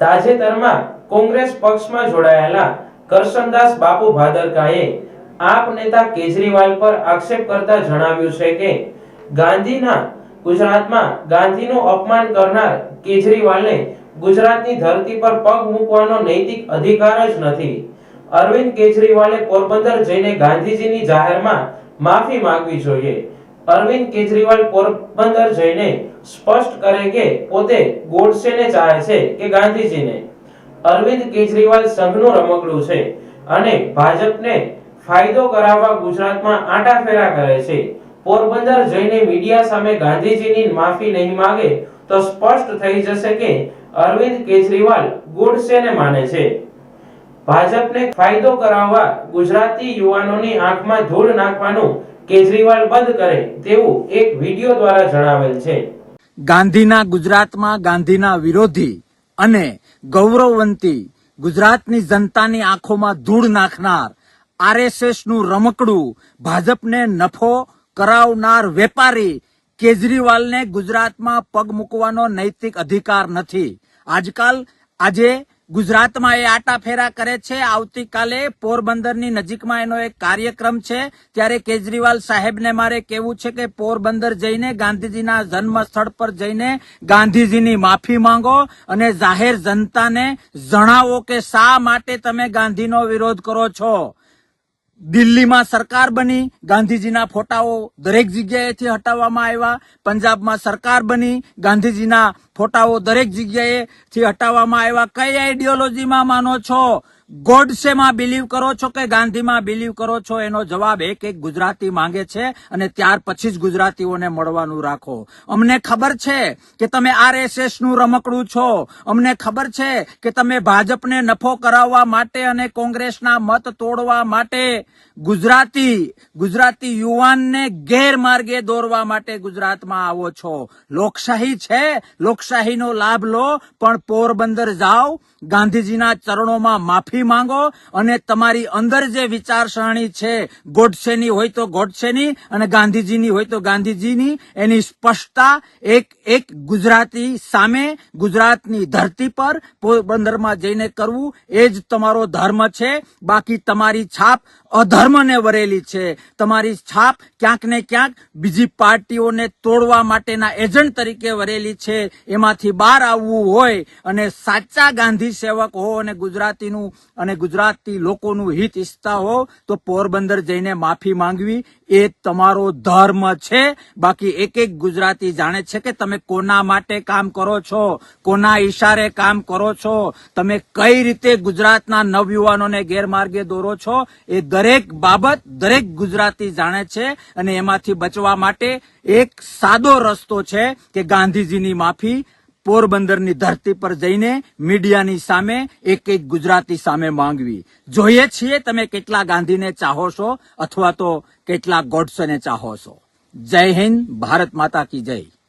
તાજેતરમાં કોંગ્રેસ પક્ષમાં જોડાયેલા કરશનદાસ બાપુ ભાદરકાએ આપ નેતા કેજરીવાલ પર આક્ષેપ કરતા જણાવ્યું છે કે ગાંધીના ગુજરાતમાં ગાંધીનું અપમાન કરનાર કેજરીવાલને ગુજરાતની ધરતી પર પગ મૂકવાનો નૈતિક અધિકાર જ નથી। અરવિંદ કેજરીવાલે પોરબંદર જઈને ગાંધીજીની જાહેરમાં માફી માંગવી જોઈએ। અરવિંદ કેજરીવાલ પોરબંદર જઈને સ્પષ્ટ કરે કે પોતે ગોડસેને ચાહે છે કે ગાંધીજીને। અરવિંદ કેજરીવાલ સંઘનું રમકડું છે અને ભાજપને ફાયદો કરાવવા ગુજરાતમાં આંટાફેરા કરે છે। પોરબંદર જઈને મીડિયા સામે ગાંધીજીની માફી નહીં માંગે તો સ્પષ્ટ થઈ જશે કે અરવિંદ કેજરીવાલ ગોડસેને માને છે। ભાજપને ફાયદો કરાવવા ગુજરાતી યુવાનોની આંખમાં ધૂળ નાખવાનું કેજરીવાલ બંધ કરે તેવું એક વિડિયો દ્વારા જણાવેલ છે। ગાંધીના ગુજરાતમાં ગાંધીના વિરોધી અને ગૌરવવંતી ગુજરાતની જનતાની આંખોમાં ધૂળ નાખનાર આરએસએસ નું રમકડું ભાજપને નફો કરાવનાર વેપારી કેજરીવાલને ગુજરાતમાં પગ મૂકવાનો નૈતિક અધિકાર નથી। આજે ગુજરાતમાં એ આટાફેરા કરે છે। આવતીકાલે પોરબંદરની નજીકમાં એનો એક કાર્યક્રમ છે, ત્યારે કેજરીવાલ સાહેબને મારે કહેવું છે કે પોરબંદર જઈને ગાંધીજીના જન્મ સ્થળ પર જઈને ગાંધીજીની માફી માંગો અને જાહેર જનતાને જણાવો કે શા માટે તમે ગાંધીનો વિરોધ કરો છો। દિલ્હીમાં સરકાર બની, ગાંધીજીના ફોટાઓ દરેક જગ્યાએથી હટાવવામાં આવ્યા। પંજાબમાં સરકાર બની, ગાંધીજીના ફોટાઓ દરેક જગ્યાએથી હટાવવામાં આવ્યા। કઈ આઈડિયોલોજીમાં માનો છો? ગોડસેમાં બિલીવ કરો છો કે ગાંધીમાં બિલીવ કરો છો? એનો જવાબ એક ગુજરાતી માંગે છે અને ત્યાર પછી જ ગુજરાતીઓને મળવાનું રાખો। અમને ખબર છે કે તમે આરએસએસ નું રમકડું છો। અમને ખબર છે કે તમે ભાજપને નફો કરાવવા માટે અને કોંગ્રેસના મત તોડવા માટે ગુજરાતી યુવાનને ગેરમાર્ગે દોરવા માટે ગુજરાતમાં આવો છો। લોકશાહી છે, લોકશાહીનો લાભ લો, પણ પોરબંદર જાઓ, ગાંધીજીના ચરણોમાં માફી માંગો અને તમારી અંદર જે વિચારસરણી છે, ગોડસેની હોય તો ગોડસેની અને ગાંધીજીની હોય તો ગાંધીજીની, એની સ્પષ્ટતા એક ગુજરાતી સામે ગુજરાતની ધરતી પર પોરબંદરમાં જઈને કરવું એ જ તમારો ધર્મ છે। બાકી તમારી છાપ અધર્મને વરેલી છે। તમારી છાપ ક્યાંક ને ક્યાંક બીજી પાર્ટીઓને તોડવા માટેના એજન્ટ તરીકે વરેલી છે। એમાંથી બહાર આવવું હોય અને સાચા ગાંધી સેવક હો અને ગુજરાતીનું અને ગુજરાતી લોકોનું હિત ઈચ્છતા હો તો પોરબંદર જઈને માફી માંગવી એ તમારો ધર્મ છે। બાકી એક ગુજરાતી જાણે છે કે તમે કોના માટે કામ કરો છો, કોના ઈશારે કામ કરો છો, તમે કઈ રીતે ગુજરાતના નવયુવાનોને ગેરમાર્ગે દોરો છો, એ દરેક બાબત દરેક ગુજરાતી જાણે છે। અને એમાંથી બચવા માટે એક સાદો રસ્તો છે કે ગાંધીજીની માફી પોરબંદરની ધરતી પર જઈને મીડિયાની સામે એક ગુજરાતી સામે માંગવી। જોઈએ છીએ તમે કેટલા ગાંધીને ચાહો છો અથવા તો કેટલા ગોડસેને ચાહો છો। જય હિન્દ, ભારત માતા કી જય।